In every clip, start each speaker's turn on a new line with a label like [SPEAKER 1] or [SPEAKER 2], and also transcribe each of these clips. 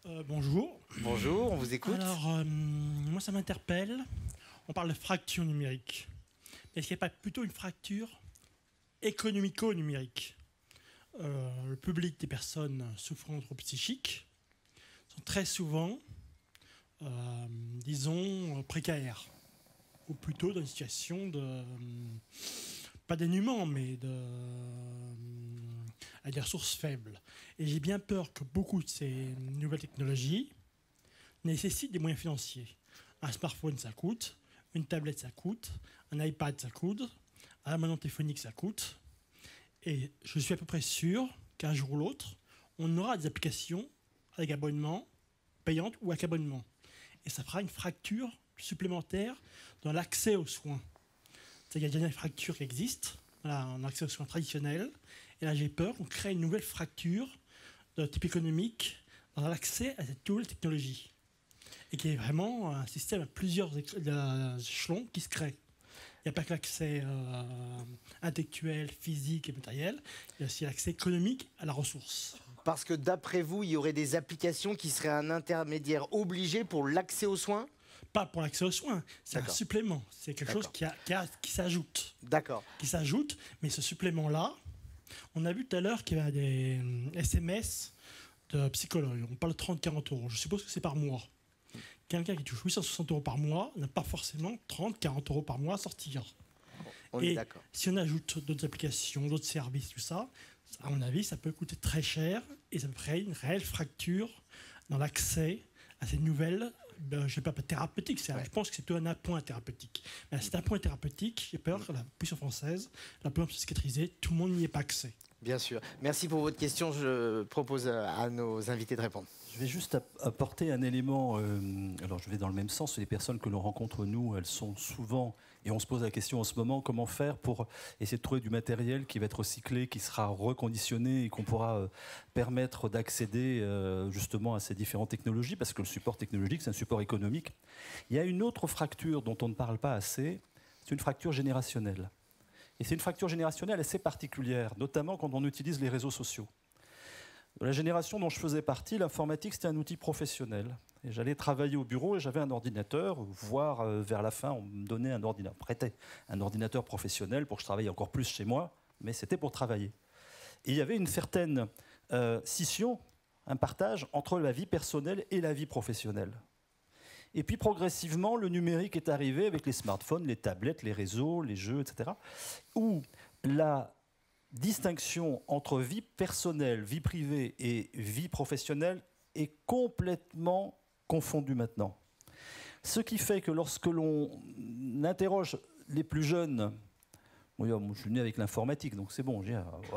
[SPEAKER 1] Bonjour.
[SPEAKER 2] Bonjour, on vous écoute.
[SPEAKER 1] Alors, moi, ça m'interpelle. On parle de fracture numérique. Mais est-ce qu'il n'y a pas plutôt une fracture économico-numérique? Le public des personnes souffrant de troubles psychiques sont très souvent, disons, précaires. Ou plutôt dans une situation de... pas dénuement, mais à des ressources faibles. Et j'ai bien peur que beaucoup de ces nouvelles technologies nécessitent des moyens financiers. Un smartphone, ça coûte. Une tablette, ça coûte. Un iPad, ça coûte. Un abonnement téléphonique, ça coûte. Et je suis à peu près sûr qu'un jour ou l'autre, on aura des applications avec abonnement, payantes ou avec abonnement. Et ça fera une fracture supplémentaire dans l'accès aux soins. Il y a déjà une fracture qui existe, voilà, en accès aux soins traditionnels. Et là, j'ai peur qu'on crée une nouvelle fracture de type économique dans l'accès à cette nouvelle technologie. Et qu'il y ait vraiment un système à plusieurs échelons qui se crée. Il n'y a pas que l'accès intellectuel, physique et matériel, il y a aussi l'accès économique à la ressource.
[SPEAKER 2] Parce que d'après vous, il y aurait des applications qui seraient un intermédiaire obligé pour l'accès aux soins?
[SPEAKER 1] Pas pour l'accès aux soins, c'est un supplément. C'est quelque chose qui s'ajoute.
[SPEAKER 2] D'accord.
[SPEAKER 1] Qui s'ajoute, mais ce supplément-là, on a vu tout à l'heure qu'il y avait des SMS de psychologues. On parle de 30-40 euros. Je suppose que c'est par mois. Quelqu'un qui touche 860 euros par mois n'a pas forcément 30-40 euros par mois à sortir.
[SPEAKER 2] On est d'accord.
[SPEAKER 1] Si on ajoute d'autres applications, d'autres services, tout ça, à mon avis, ça peut coûter très cher et ça peut créer une réelle fracture dans l'accès à ces nouvelles, je ne sais pas thérapeutiques, je pense que c'est plutôt un point thérapeutique. Mais c'est un point thérapeutique, j'ai peur que la puissance française, la plupart psychiatrisée, tout le monde n'y ait pas accès.
[SPEAKER 2] Bien sûr. Merci pour votre question. Je propose à nos invités de répondre.
[SPEAKER 3] Je vais juste apporter un élément. Alors, je vais dans le même sens. Les personnes que l'on rencontre, nous, elles sont souvent, et on se pose la question en ce moment, comment faire pour essayer de trouver du matériel qui va être recyclé, qui sera reconditionné et qu'on pourra permettre d'accéder justement à ces différentes technologies, parce que le support technologique, c'est un support économique. Il y a une autre fracture dont on ne parle pas assez, c'est une fracture générationnelle. Et c'est une fracture générationnelle assez particulière, notamment quand on utilise les réseaux sociaux. De la génération dont je faisais partie, l'informatique, c'était un outil professionnel. Et j'allais travailler au bureau et j'avais un ordinateur, voire vers la fin, on me donnait un ordinateur, prêtait un ordinateur professionnel pour que je travaille encore plus chez moi, mais c'était pour travailler. Et il y avait une certaine scission, un partage entre la vie personnelle et la vie professionnelle. Et puis progressivement, le numérique est arrivé avec les smartphones, les tablettes, les réseaux, les jeux, etc., où la distinction entre vie personnelle, vie privée et vie professionnelle est complètement confondue maintenant. Ce qui fait que lorsque l'on interroge les plus jeunes, je suis né avec l'informatique, donc c'est bon,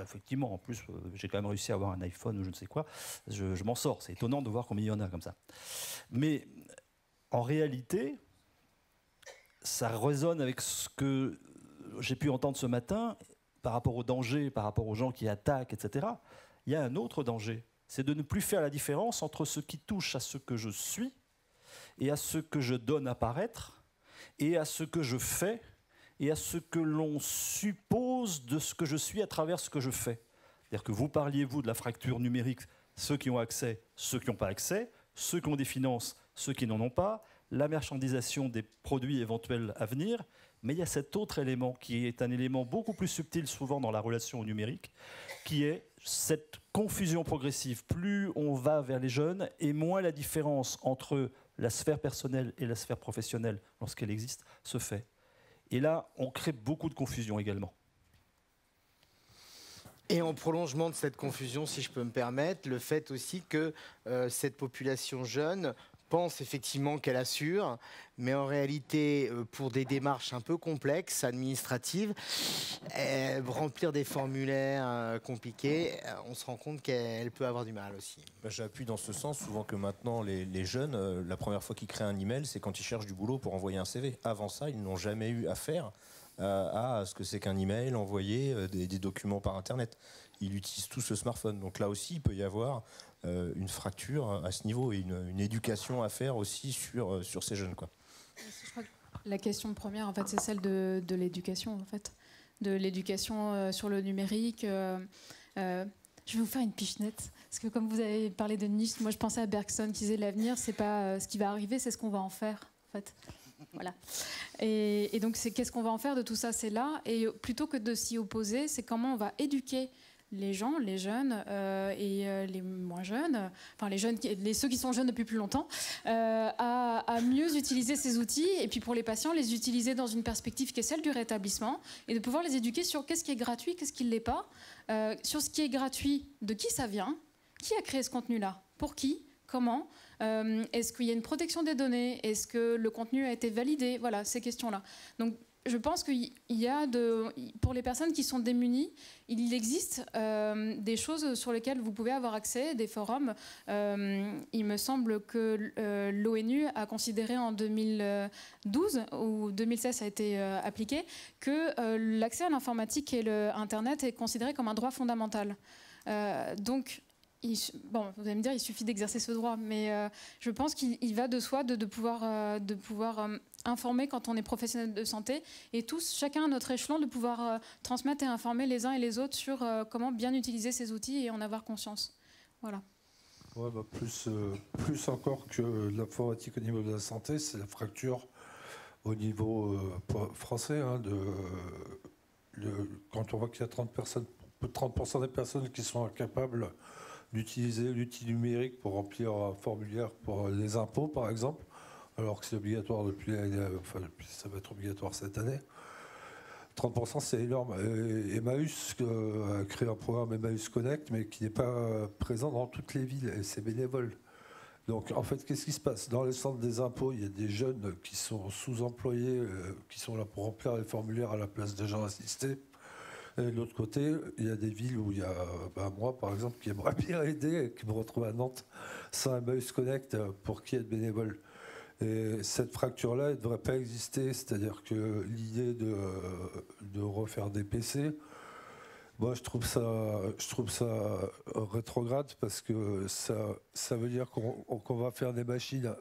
[SPEAKER 3] effectivement, en plus, j'ai quand même réussi à avoir un iPhone ou je ne sais quoi, je m'en sors. C'est étonnant de voir combien il y en a comme ça. Mais en réalité, ça résonne avec ce que j'ai pu entendre ce matin par rapport aux dangers, par rapport aux gens qui attaquent, etc. Il y a un autre danger, c'est de ne plus faire la différence entre ce qui touche à ce que je suis et à ce que je donne à paraître et à ce que je fais et à ce que l'on suppose de ce que je suis à travers ce que je fais. C'est-à-dire que vous parliez, vous, de la fracture numérique, ceux qui ont accès, ceux qui n'ont pas accès, ceux qui ont des finances, ceux qui n'en ont pas, la marchandisation des produits éventuels à venir, mais il y a cet autre élément qui est un élément beaucoup plus subtil souvent dans la relation au numérique, qui est cette confusion progressive. Plus on va vers les jeunes et moins la différence entre la sphère personnelle et la sphère professionnelle, lorsqu'elle existe, se fait. Et là, on crée beaucoup de confusion également.
[SPEAKER 2] Et en prolongement de cette confusion, si je peux me permettre, le fait aussi que cette population jeune pense effectivement qu'elle assure, mais en réalité, pour des démarches un peu complexes, administratives, remplir des formulaires compliqués, on se rend compte qu'elle peut avoir du mal aussi.
[SPEAKER 4] J'appuie dans ce sens, souvent que maintenant, les jeunes, la première fois qu'ils créent un email, c'est quand ils cherchent du boulot pour envoyer un CV. Avant ça, ils n'ont jamais eu affaire à ce que c'est qu'un email, envoyer des documents par Internet. Ils utilisent tous ce smartphone. Donc là aussi, il peut y avoir une fracture à ce niveau et une éducation à faire aussi sur ces jeunes, quoi.
[SPEAKER 5] Je crois que la question première, en fait, c'est celle de l'éducation, en fait. De l'éducation sur le numérique. Je vais vous faire une pichenette. Parce que comme vous avez parlé de niche, moi je pensais à Bergson qui disait l'avenir, c'est pas ce qui va arriver, c'est ce qu'on va en faire, en fait. Voilà. Et donc, c'est qu'est-ce qu'on va en faire de tout ça, c'est là. Et plutôt que de s'y opposer, c'est comment on va éduquer les gens, les jeunes et les moins jeunes, enfin les jeunes, ceux qui sont jeunes depuis plus longtemps, à mieux utiliser ces outils. Et puis pour les patients, les utiliser dans une perspective qui est celle du rétablissement et de pouvoir les éduquer sur qu'est-ce qui est gratuit, qu'est-ce qui ne l'est pas, sur ce qui est gratuit, de qui ça vient, qui a créé ce contenu-là, pour qui, comment. Est-ce qu'il y a une protection des données? Est-ce que le contenu a été validé? Voilà, ces questions-là. Donc, je pense qu'il y a, pour les personnes qui sont démunies, il existe des choses sur lesquelles vous pouvez avoir accès, des forums. Il me semble que l'ONU a considéré en 2012, ou 2016 ça a été appliqué, que l'accès à l'informatique et l'Internet est considéré comme un droit fondamental. Donc, bon, vous allez me dire, il suffit d'exercer ce droit, mais je pense qu'il va de soi de pouvoir informer quand on est professionnel de santé et tous, chacun à notre échelon, de pouvoir transmettre et informer les uns et les autres sur comment bien utiliser ces outils et en avoir conscience. Voilà.
[SPEAKER 6] Ouais, bah plus encore que l'informatique au niveau de la santé, c'est la fracture au niveau français. Hein, quand on voit qu'il y a 30% des personnes qui sont incapables d'utiliser l'outil numérique pour remplir un formulaire pour les impôts, par exemple, alors que c'est obligatoire ça va être obligatoire cette année. 30%, c'est énorme. Emmaüs a créé un programme Emmaüs Connect, mais qui n'est pas présent dans toutes les villes, et c'est bénévole. Donc, en fait, qu'est-ce qui se passe? Dans les centres des impôts, il y a des jeunes qui sont sous-employés, qui sont là pour remplir les formulaires à la place des gens assistés. Et de l'autre côté, il y a des villes où il y a moi, par exemple, qui aimerais bien aider et qui me retrouve à Nantes sans Emmaüs Connect pour qui être bénévole. Et cette fracture-là, elle ne devrait pas exister. C'est-à-dire que l'idée de refaire des PC, moi, je trouve ça rétrograde parce que ça veut dire qu'on va faire des machines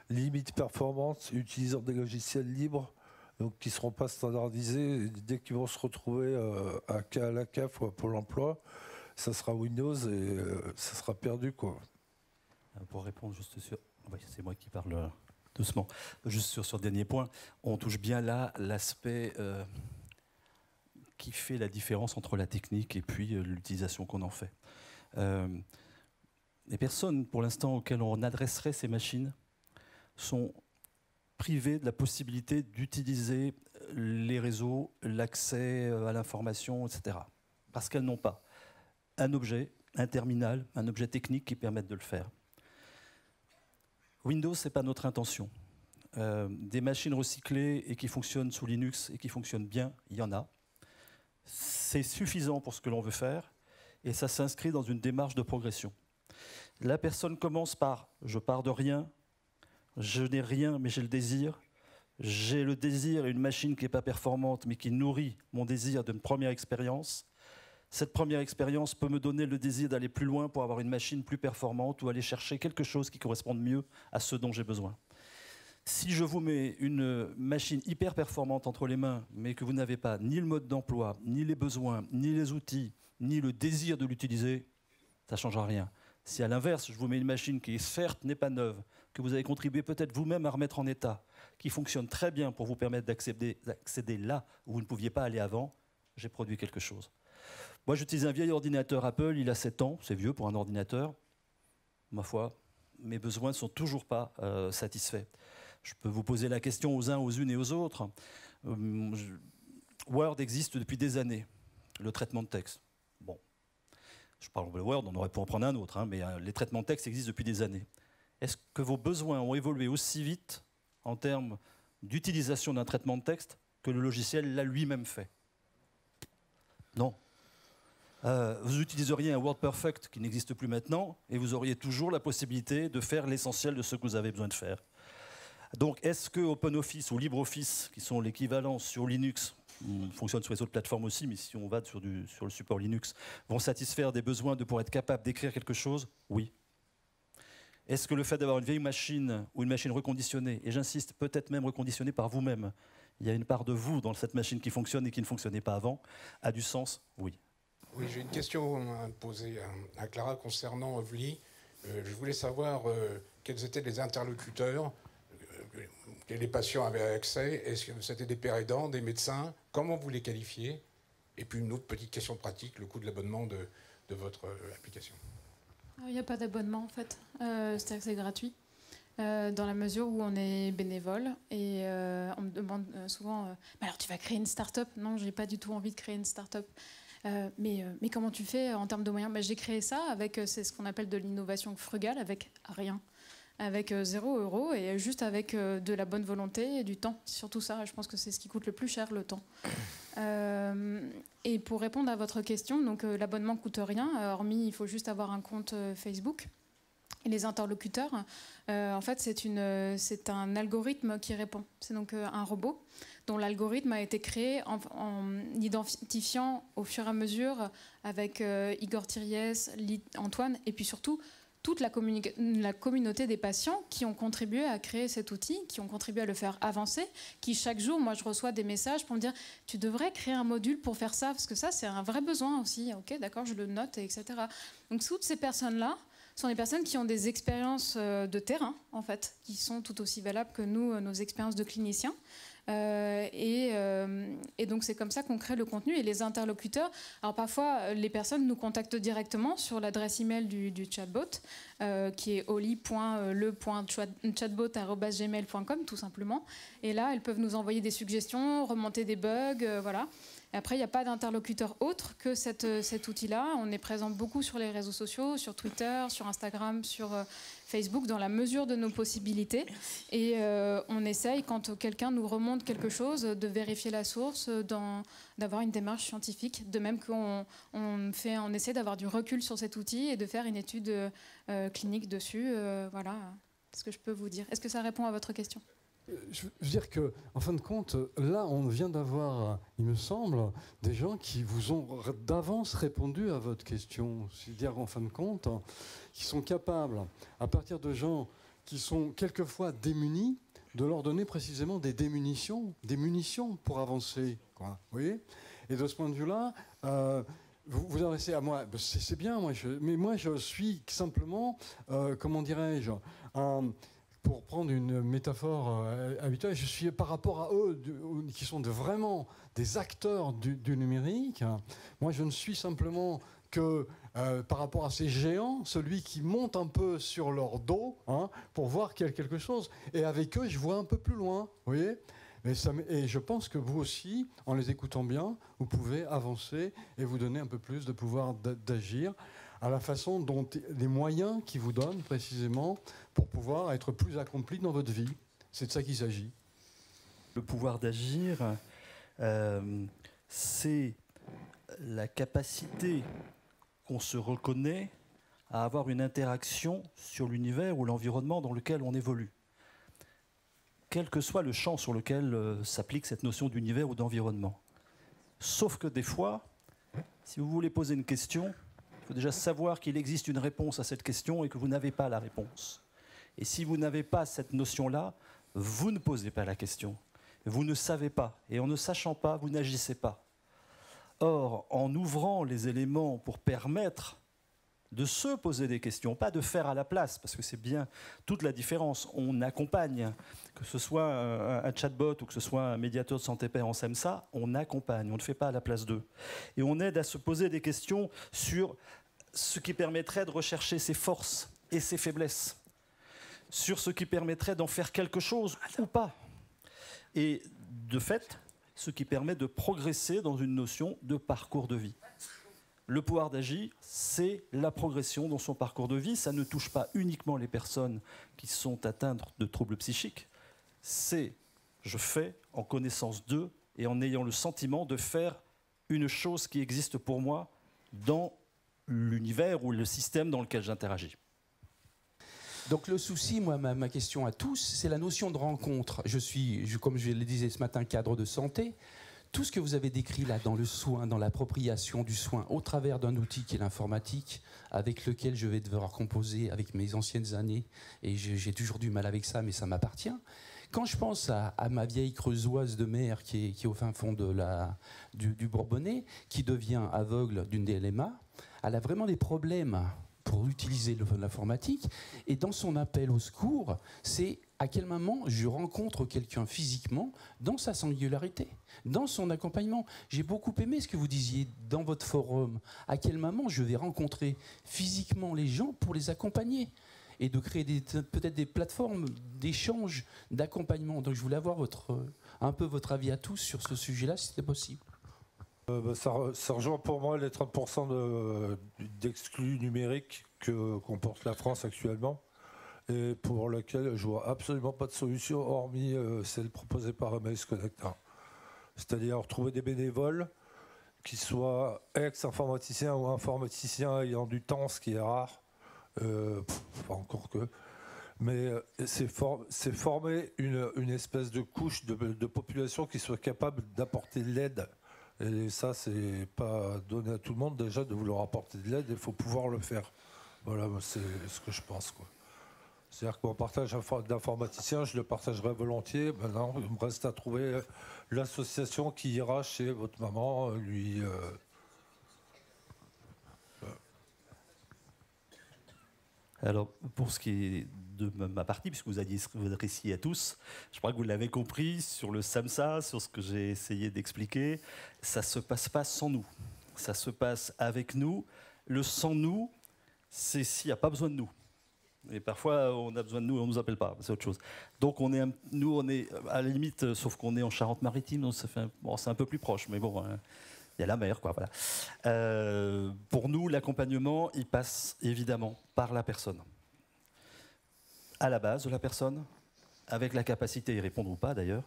[SPEAKER 6] limite performantes utilisant des logiciels libres, donc qui ne seront pas standardisés. Dès qu'ils vont se retrouver à la CAF ou à Pôle emploi, ça sera Windows et ça sera perdu, quoi.
[SPEAKER 3] Pour répondre juste sur... Oui, c'est moi qui parle doucement. Juste sur ce dernier point, on touche bien là l'aspect qui fait la différence entre la technique et puis l'utilisation qu'on en fait. Les personnes, pour l'instant, auxquelles on adresserait ces machines sont privées de la possibilité d'utiliser les réseaux, l'accès à l'information, etc. Parce qu'elles n'ont pas un objet, un terminal, un objet technique qui permette de le faire. Windows, ce n'est pas notre intention. Des machines recyclées et qui fonctionnent sous Linux et qui fonctionnent bien, il y en a. C'est suffisant pour ce que l'on veut faire et ça s'inscrit dans une démarche de progression. La personne commence par « je pars de rien », je n'ai rien mais j'ai le désir et une machine qui n'est pas performante mais qui nourrit mon désir d'une première expérience. Cette première expérience peut me donner le désir d'aller plus loin pour avoir une machine plus performante ou aller chercher quelque chose qui corresponde mieux à ce dont j'ai besoin. Si je vous mets une machine hyper performante entre les mains, mais que vous n'avez pas ni le mode d'emploi, ni les besoins, ni les outils, ni le désir de l'utiliser, ça ne changera rien. Si à l'inverse, je vous mets une machine qui, certes, n'est pas neuve, que vous avez contribué peut-être vous-même à remettre en état, qui fonctionne très bien pour vous permettre d'accéder là où vous ne pouviez pas aller avant, j'ai produit quelque chose. Moi, j'utilise un vieil ordinateur Apple, il a 7 ans, c'est vieux pour un ordinateur. Ma foi, mes besoins ne sont toujours pas satisfaits. Je peux vous poser la question aux uns, aux unes et aux autres. Word existe depuis des années, le traitement de texte. Bon, je parle de Word, on aurait pu en prendre un autre, hein, mais les traitements de texte existent depuis des années. Est-ce que vos besoins ont évolué aussi vite en termes d'utilisation d'un traitement de texte que le logiciel l'a lui-même fait? Non. Vous utiliseriez un WordPerfect qui n'existe plus maintenant et vous auriez toujours la possibilité de faire l'essentiel de ce que vous avez besoin de faire. Donc, est-ce que OpenOffice ou LibreOffice, qui sont l'équivalent sur Linux, fonctionnent sur les autres plateformes aussi, mais si on va sur le support Linux, vont satisfaire des besoins de pouvoir être capable d'écrire quelque chose? Oui. Est-ce que le fait d'avoir une vieille machine ou une machine reconditionnée, et j'insiste, peut-être même reconditionnée par vous-même, il y a une part de vous dans cette machine qui fonctionne et qui ne fonctionnait pas avant, a du sens? Oui.
[SPEAKER 7] Oui, j'ai une question à poser à Clara concernant Ovli. Je voulais savoir quels étaient les interlocuteurs que les patients avaient accès. Est-ce que c'était des pères aidants, des médecins? Comment vous les qualifiez? Et puis une autre petite question pratique, le coût de l'abonnement de votre application.
[SPEAKER 5] Il n'y a pas d'abonnement en fait, c'est-à-dire que c'est gratuit. Dans la mesure où on est bénévole et on me demande souvent mais alors tu vas créer une start-up? Non, je n'ai pas du tout envie de créer une start-up. Mais comment tu fais en termes de moyens? J'ai créé ça avec c'est ce qu'on appelle de l'innovation frugale, avec rien, avec 0 € et juste avec de la bonne volonté et du temps. Surtout ça, je pense que c'est ce qui coûte le plus cher, le temps. Et pour répondre à votre question, donc l'abonnement coûte rien, hormis il faut juste avoir un compte Facebook. Et les interlocuteurs, en fait, c'est un algorithme qui répond. C'est donc un robot dont l'algorithme a été créé en identifiant au fur et à mesure avec Igor Thiriès, Antoine, et puis surtout toute la communauté des patients qui ont contribué à créer cet outil, qui ont contribué à le faire avancer, qui chaque jour, moi je reçois des messages pour me dire « tu devrais créer un module pour faire ça, parce que ça c'est un vrai besoin aussi, ok d'accord, je le note, etc. » Donc toutes ces personnes-là sont des personnes qui ont des expériences de terrain, en fait, qui sont tout aussi valables que nous, nos expériences de cliniciens. Et donc c'est comme ça qu'on crée le contenu. Et les interlocuteurs, alors parfois les personnes nous contactent directement sur l'adresse email du chatbot, qui est oli.le.chatbot@gmail.com tout simplement. Et là, elles peuvent nous envoyer des suggestions, remonter des bugs, voilà. Et après, il n'y a pas d'interlocuteur autre que cet outil-là. On est présent beaucoup sur les réseaux sociaux, sur Twitter, sur Instagram, sur Facebook, dans la mesure de nos possibilités. Et on essaye, quand quelqu'un nous remonte quelque chose, de vérifier la source, d'avoir une démarche scientifique. De même qu'on essaie d'avoir du recul sur cet outil et de faire une étude clinique dessus. Voilà ce que je peux vous dire. Est-ce que ça répond à votre question ?
[SPEAKER 8] Je veux dire que, en fin de compte, là, on vient d'avoir, il me semble, des gens qui vous ont d'avance répondu à votre question. C'est-à-dire, en fin de compte, qui sont capables, à partir de gens qui sont quelquefois démunis, de leur donner précisément des munitions pour avancer. Quoi. Vous voyez ? Et de ce point de vue-là, vous adressez à moi, c'est bien, mais moi, je suis simplement, comment dirais-je, pour prendre une métaphore habituelle, je suis par rapport à eux, qui sont vraiment des acteurs du numérique. Moi, je ne suis simplement que, par rapport à ces géants, celui qui monte un peu sur leur dos pour voir qu'il y a quelque chose. Et avec eux, je vois un peu plus loin. Vous voyez ? Et je pense que vous aussi, en les écoutant bien, vous pouvez avancer et vous donner un peu plus de pouvoir d'agir à la façon dont les moyens qu'ils vous donnent précisément pour pouvoir être plus accompli dans votre vie. C'est de ça qu'il s'agit.
[SPEAKER 3] Le pouvoir d'agir, c'est la capacité qu'on se reconnaît à avoir une interaction sur l'univers ou l'environnement dans lequel on évolue. Quel que soit le champ sur lequel s'applique cette notion d'univers ou d'environnement. Sauf que des fois, si vous voulez poser une question, il faut déjà savoir qu'il existe une réponse à cette question et que vous n'avez pas la réponse. Et si vous n'avez pas cette notion-là, vous ne posez pas la question. Vous ne savez pas. Et en ne sachant pas, vous n'agissez pas. Or, en ouvrant les éléments pour permettre de se poser des questions, pas de faire à la place, parce que c'est bien toute la différence. On accompagne, que ce soit un chatbot ou que ce soit un médiateur de santé pair en SEMSA, on accompagne, on ne fait pas à la place d'eux. Et on aide à se poser des questions sur ce qui permettrait de rechercher ses forces et ses faiblesses, sur ce qui permettrait d'en faire quelque chose ou pas. Et de fait, ce qui permet de progresser dans une notion de parcours de vie. Le pouvoir d'agir, c'est la progression dans son parcours de vie. Ça ne touche pas uniquement les personnes qui sont atteintes de troubles psychiques. C'est, je fais en connaissance d'eux et en ayant le sentiment de faire une chose qui existe pour moi dans l'univers ou le système dans lequel j'interagis.
[SPEAKER 9] Donc le souci, moi, ma question à tous, c'est la notion de rencontre. Je suis, comme je le disais ce matin, cadre de santé. Tout ce que vous avez décrit là dans le soin, dans l'appropriation du soin, au travers d'un outil qui est l'informatique, avec lequel je vais devoir composer avec mes anciennes années, et j'ai toujours du mal avec ça, mais ça m'appartient. Quand je pense à ma vieille creusoise de mer qui est au fin fond du Bourbonnais, qui devient aveugle d'une DLMA, elle a vraiment des problèmes pour utiliser l'informatique. Et dans son appel au secours, c'est à quel moment je rencontre quelqu'un physiquement dans sa singularité, dans son accompagnement. J'ai beaucoup aimé ce que vous disiez dans votre forum. À quel moment je vais rencontrer physiquement les gens pour les accompagner et de créer peut-être des plateformes d'échange, d'accompagnement. Donc je voulais avoir un peu votre avis à tous sur ce sujet-là, si c'était possible.
[SPEAKER 6] Ça rejoint pour moi les 30% d'exclus numériques qu'on porte la France actuellement et pour lequel je vois absolument pas de solution hormis celle proposée par Amadeus Connect. C'est-à-dire trouver des bénévoles qui soient ex-informaticiens ou informaticiens ayant du temps, ce qui est rare, pas encore que, mais c'est former une espèce de couche de population qui soit capable d'apporter de l'aide. Et ça, c'est pas donné à tout le monde déjà de vouloir apporter de l'aide, il faut pouvoir le faire. Voilà, c'est ce que je pense, quoi. C'est-à-dire que mon partage d'informaticien, je le partagerai volontiers. Maintenant, il me reste à trouver l'association qui ira chez votre maman, lui.
[SPEAKER 3] Alors, pour ce qui est de ma partie, puisque vous alliez vous adressiez à tous, je crois que vous l'avez compris, sur le SAMSA, sur ce que j'ai essayé d'expliquer, ça ne se passe pas sans nous. Ça se passe avec nous. Le sans nous, c'est s'il n'y a pas besoin de nous. Et parfois, on a besoin de nous et on ne nous appelle pas, c'est autre chose. Donc, nous, on est à la limite, sauf qu'on est en Charente-Maritime, donc c'est un peu plus proche, mais bon... il y a la mer, quoi. Voilà. Pour nous, l'accompagnement, il passe évidemment par la personne. À la base de la personne, avec la capacité à y répondre ou pas d'ailleurs.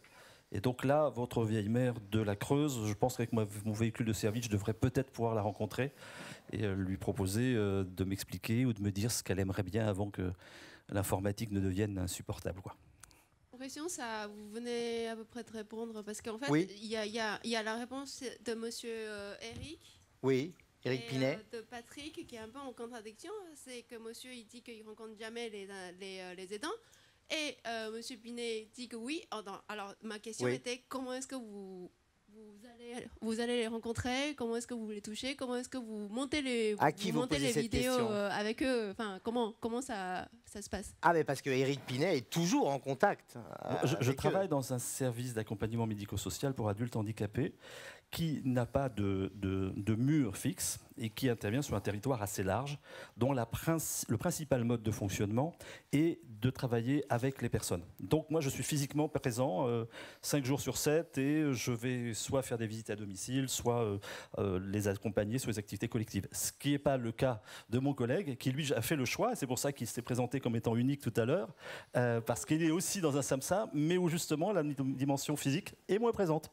[SPEAKER 3] Et donc là, votre vieille mère de la Creuse, je pense qu'avec mon véhicule de service, je devrais peut-être pouvoir la rencontrer et lui proposer de m'expliquer ou de me dire ce qu'elle aimerait bien avant que l'informatique ne devienne insupportable, quoi.
[SPEAKER 10] Question, ça, vous venez à peu près de répondre parce qu'en fait,
[SPEAKER 2] Oui.
[SPEAKER 10] il y a la réponse de Monsieur Eric.
[SPEAKER 2] Oui, Eric Pinet.
[SPEAKER 10] De Patrick qui est un peu en contradiction. C'est que Monsieur il dit qu'il rencontre jamais les aidants et Monsieur Pinet dit que oui. Alors ma question était comment est-ce que vous allez les rencontrer, comment est-ce que vous les touchez, comment est-ce que vous montez les vidéos avec eux, enfin comment ça se passe? Ah
[SPEAKER 2] mais parce que Eric Pinet est toujours en contact.
[SPEAKER 3] Je travaille dans un service d'accompagnement médico-social pour adultes handicapés qui n'a pas de mur fixe et qui intervient sur un territoire assez large, dont le principal mode de fonctionnement est de travailler avec les personnes. Donc moi, je suis physiquement présent 5 jours sur 7 et je vais soit faire des visites à domicile, soit les accompagner sur les activités collectives. Ce qui n'est pas le cas de mon collègue, qui lui a fait le choix, et c'est pour ça qu'il s'est présenté comme étant unique tout à l'heure, parce qu'il est aussi dans un SAMSA, mais où justement la dimension physique est moins présente.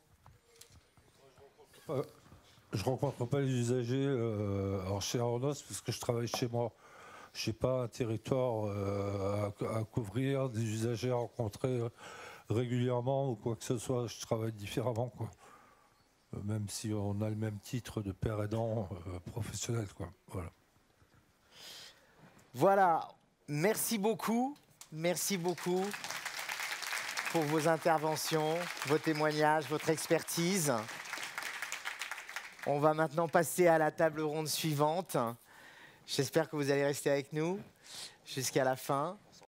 [SPEAKER 6] Je ne rencontre pas les usagers chez Aronos parce que je travaille chez moi. Je n'ai pas un territoire à couvrir, des usagers à rencontrer régulièrement ou quoi que ce soit. Je travaille différemment, quoi. Même si on a le même titre de père aidant professionnel, quoi. Voilà.
[SPEAKER 2] Voilà. Merci beaucoup. Merci beaucoup pour vos interventions, vos témoignages, votre expertise. On va maintenant passer à la table ronde suivante. J'espère que vous allez rester avec nous jusqu'à la fin.